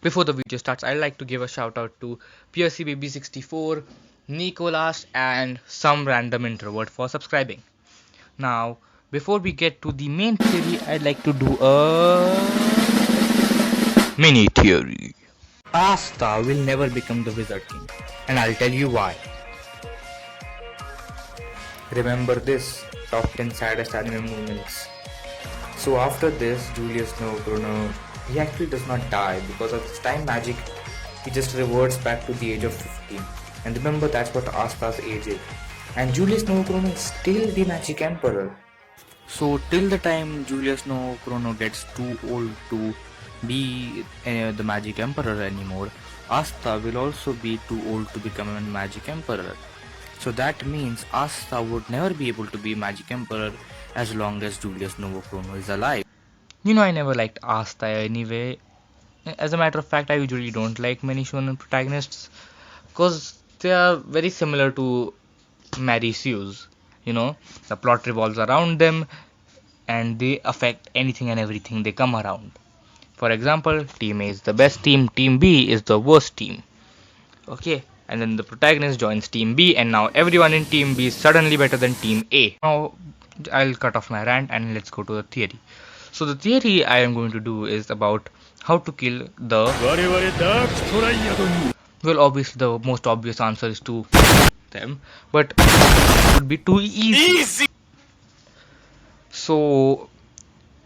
Before the video starts, I'd like to give a shout out to PSCBaby64, Nicolas, and some random introvert for subscribing. Now, before we get to the main theory, I'd like to do a mini theory. Asta will never become the Wizard King, and I'll tell you why. Remember this top 10 saddest anime moments. So after this, Julius Chrono, he actually does not die because of his time magic. He just reverts back to the age of 15. And remember, that's what Asta's age is. And Julius Chrono is still the Magic Emperor. So till the time Julius Chrono gets too old to be the Magic Emperor anymore, Asta will also be too old to become a Magic Emperor. So that means Asta would never be able to be Magic Emperor as long as Julius Chrono is alive. I never liked Asta anyway. As a matter of fact, I usually don't like many shonen protagonists because they are very similar to Mary Sue's. The plot revolves around them and they affect anything and everything they come around. For example, Team A is the best team, Team B is the worst team. Okay, and then the protagonist joins Team B, and now everyone in Team B is suddenly better than Team A. Now, I'll cut off my rant and let's go to the theory. So the theory I am going to do is about how to kill the... Well, obviously the most obvious answer is to them, but it would be too easy. So,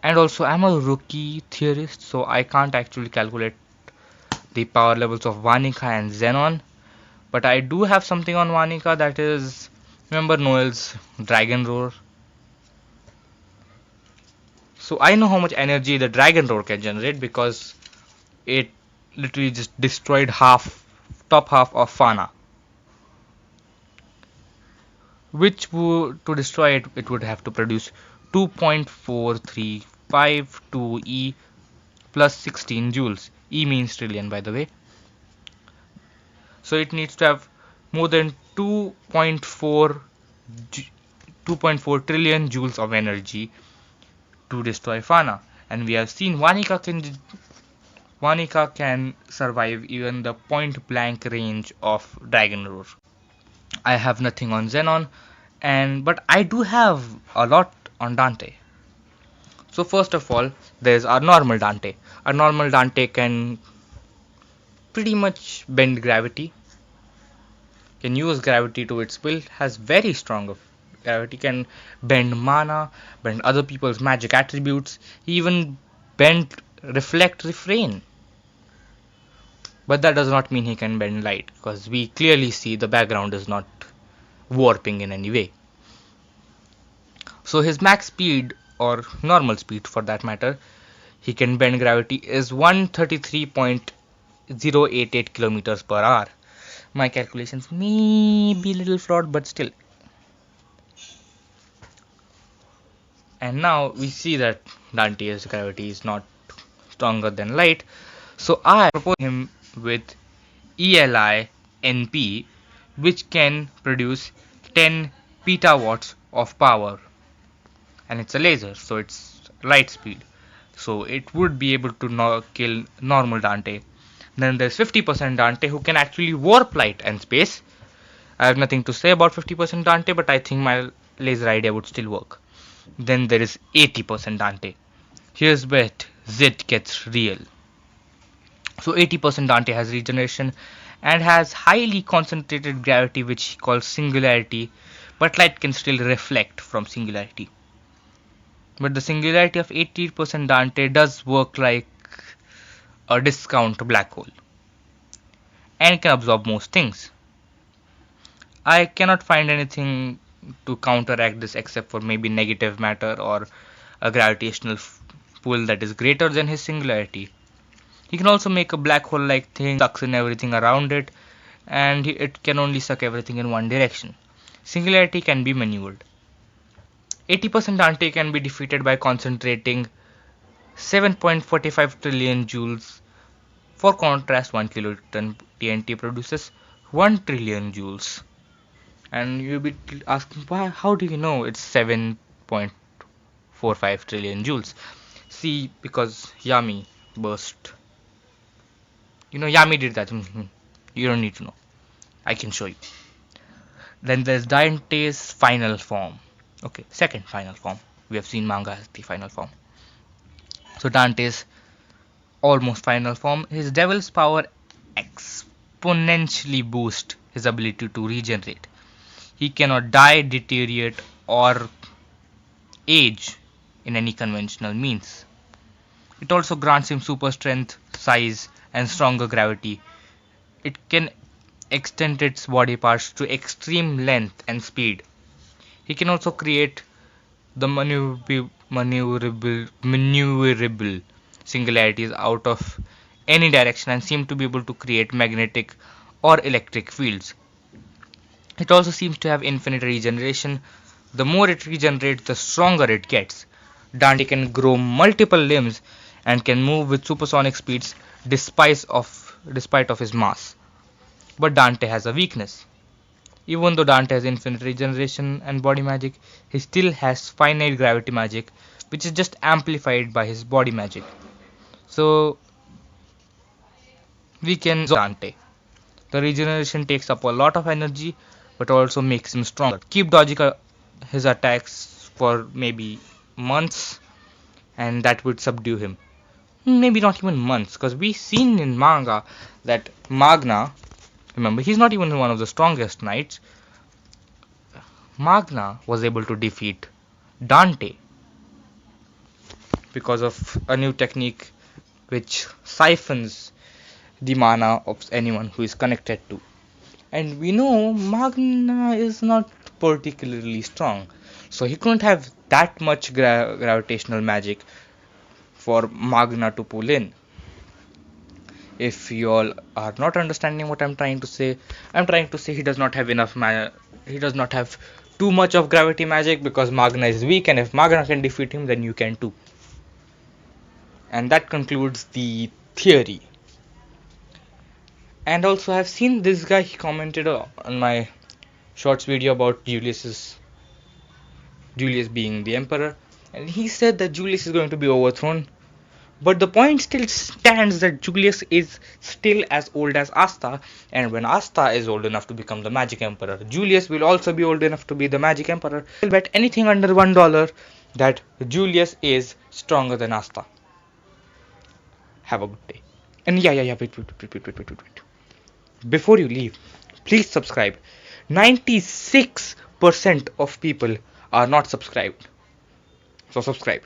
and also I'm a rookie theorist, so I can't actually calculate the power levels of Vanika and Xenon. But I do have something on Vanika, that is, remember Noel's Dragon Roar? So I know how much energy the Dragon Roar can generate because it literally just destroyed top half of Fana. Which would, to destroy it, it would have to produce 2.4352 E plus 16 joules. E means trillion, by the way. So it needs to have more than 2.4 trillion joules of energy to destroy Fana. And we have seen Vanika can survive even the point blank range of Dragon Roar. I have nothing on Xenon, but I do have a lot on Dante. So first of all, there's our normal Dante. Our normal Dante can pretty much bend gravity, can use gravity to its will, has very strong gravity, can bend mana, bend other people's magic attributes, even bend reflect refrain. But that does not mean he can bend light, because we clearly see the background is not warping in any way. So his max speed, or normal speed for that matter, he can bend gravity is 133.088 kilometers per hour. My calculations may be a little flawed, but still. And now we see that Dante's gravity is not stronger than light, so I propose him with ELI NP, which can produce 10 petawatts of power, and it's a laser, so it's light speed, so it would be able to kill normal Dante. Then there's 50% Dante, who can actually warp light and space. I have nothing to say about 50% Dante, but I think my laser idea would still work. Then there is 80% Dante. Here's where Z gets real. So 80% Dante has regeneration and has highly concentrated gravity, which he calls singularity, but light can still reflect from singularity. But the singularity of 80% Dante does work like a discount black hole and can absorb most things. I cannot find anything to counteract this except for maybe negative matter or a gravitational pull that is greater than his singularity. He can also make a black hole like thing, sucks in everything around it, and it can only suck everything in one direction. Singularity can be maneuvered. 80% Dante can be defeated by concentrating 7.45 trillion joules. For contrast, 1 kiloton TNT produces 1 trillion joules. And you'll be asking, why? How do you know it's 7.45 trillion joules? See, because Yami burst. Yami did that. You don't need to know. I can show you. Then there's Dante's final form. Okay, second final form. We have seen manga as the final form. So Dante's almost final form, his devil's power exponentially boosts his ability to regenerate. He cannot die, deteriorate, or age in any conventional means. It also grants him super strength, size, and stronger gravity. It can extend its body parts to extreme length and speed. He can also create the maneuverable singularities out of any direction and seem to be able to create magnetic or electric fields. It also seems to have infinite regeneration. The more it regenerates, the stronger it gets. Dante can grow multiple limbs and can move with supersonic speeds despite of his mass. But Dante has a weakness. Even though Dante has infinite regeneration and body magic, he still has finite gravity magic, which is just amplified by his body magic. So we can Dante. The regeneration takes up a lot of energy, but also makes him stronger. Keep dodging his attacks for maybe months, and that would subdue him. Maybe not even months, because we've seen in manga that Magna, remember, he's not even one of the strongest knights. Magna was able to defeat Dante because of a new technique which siphons the mana of anyone who is connected to. And we know Magna is not particularly strong, so he couldn't have that much gravitational magic for Magna to pull in. If you all are not understanding what I'm trying to say he does not have enough he does not have too much of gravity magic because Magna is weak, and if Magna can defeat him, then you can too. And that concludes the theory. And also I've seen this guy, he commented on my shorts video about Julius being the emperor, and he said that Julius is going to be overthrown. But the point still stands that Julius is still as old as Asta, and when Asta is old enough to become the Magic Emperor, Julius will also be old enough to be the Magic Emperor. I'll bet anything under $1 that Julius is stronger than Asta. Have a good day. And wait. Before you leave, please subscribe. 96% of people are not subscribed. So subscribe.